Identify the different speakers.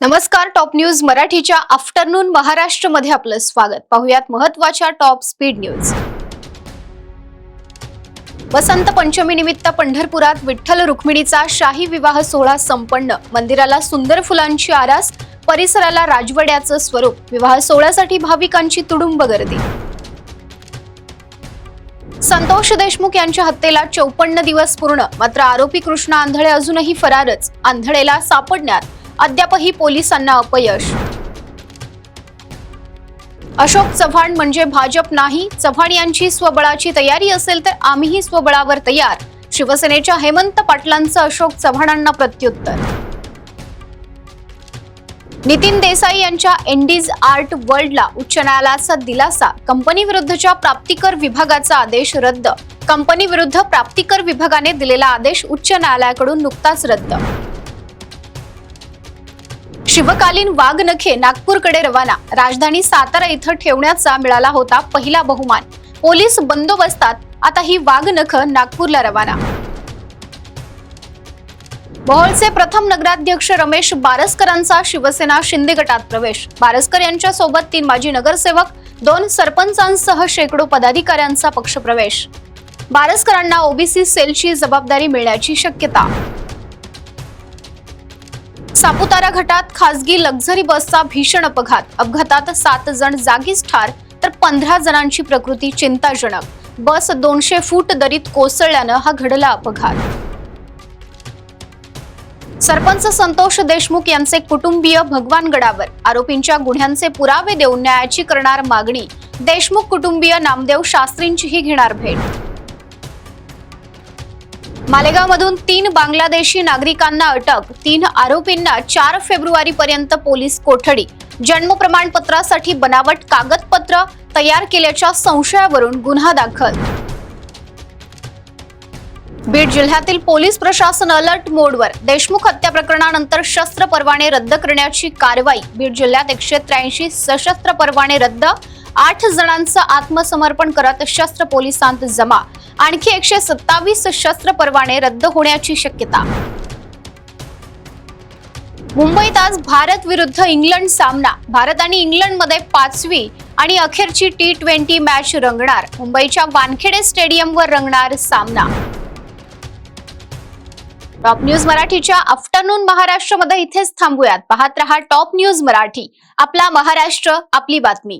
Speaker 1: नमस्कार, top news मराठीच्या afternoon महाराष्ट्रमध्ये आपलं स्वागत. पाहुयात महत्त्वाच्या top speed news. Vasant Panchami निमित्त पंढरपुरात विठ्ठल रुक्मिणीचा शाही विवाह सोहळा संपन्न. मंदिराला सुंदर फुलांची आरास, परिसराला राजवाड्याचं स्वरूप. विवाह सोहळ्यासाठी भाविकांची तुडुंब गर्दी. संतोष देशमुख यांच्या हत्येला 54 दिवस पूर्ण. मात्र आरोपी कृष्णा आंधळे अजूनही फरारच. आंधळेला सापडण्यात अद्यापही पोलिसांना अपयश. अशोक चव्हाण म्हणजे भाजप नाही. चव्हाण यांची स्वबळाची तयारी असेल तर आम्हीही स्वबळावर तयार. शिवसेनेच्या हेमंत पाटलांचं अशोक चव्हाणांना प्रत्युत्तर. नितीन देसाई यांच्या एंडीज आर्ट वर्ल्डला उच्च न्यायालयाचा दिलासा. कंपनी विरुद्धच्या प्राप्तिकर विभागाचा आदेश रद्द. कंपनी विरुद्ध प्राप्तिकर विभागाने दिलेला आदेश उच्च न्यायालयाकडून नुकताच रद्द. शिवकालीन वाघनखे नागपूरकडे रवाना. राजधानी सातारा इथं ठेवण्याचा मिळाला होता पहिला बहुमान. पोलीस बंदोबस्तात आता ही वाघनख नागपूरला रवाना. मोहोळचे प्रथम नगराध्यक्ष रमेश बारसकरांचा शिवसेना शिंदे गटात प्रवेश. बारसकर यांच्या सोबत 3 माजी नगरसेवक, 2 सरपंचांसह शेकडो पदाधिकाऱ्यांचा पक्षप्रवेश. बारसकरांना ओबीसी सेलची जबाबदारी मिळण्याची शक्यता. सापुतारा घाटात खासगी लक्झरी बसचा भीषण अपघात. अपघातात 7 जण जागीच ठार तर 15 जणांची प्रकृती चिंताजनक. बस 200 फूट दरीत कोसळल्यानं हा घडला अपघात. सरपंच संतोष देशमुख यांचे कुटुंबीय भगवानगडावर. आरोपींच्या गुन्ह्यांचे पुरावे देऊन न्यायाची करणार मागणी. देशमुख कुटुंबीय नामदेव शास्त्रींचीही घेणार भेट. मालेगावमधून 3 बांगलादेशी नागरिकांना अटक. 3 आरोपींना 4 फेब्रुवारीपर्यंत पोलीस कोठडी. जन्म प्रमाणपत्रासाठी बनावट कागदपत्र तयार केल्याच्या संशयावरून गुन्हा दाखल. बीड जिल्ह्यातील पोलीस प्रशासन अलर्ट मोडवर. देशमुख हत्या प्रकरणानंतर शस्त्र परवाने रद्द करण्याची कारवाई. बीड जिल्ह्यात 183 सशस्त्र परवाने रद्द. 8 जणांचं आत्मसमर्पण करत शस्त्र पोलिसांत जमा. आणखी 127 शस्त्र परवाने रद्द होण्याची शक्यता. मुंबईत आज भारत विरुद्ध इंग्लंड सामना. भारत आणि इंग्लंडमध्ये 5वी आणि अखेरची T20 मॅच रंगणार. मुंबईच्या वानखेडे स्टेडियमवर रंगणार सामना. टॉप न्यूज मराठीच्या आफ्टरनून महाराष्ट्रमध्ये इथेच थांबूयात. पाहत रहा टॉप न्यूज मराठी. आपला महाराष्ट्र, आपली बातमी.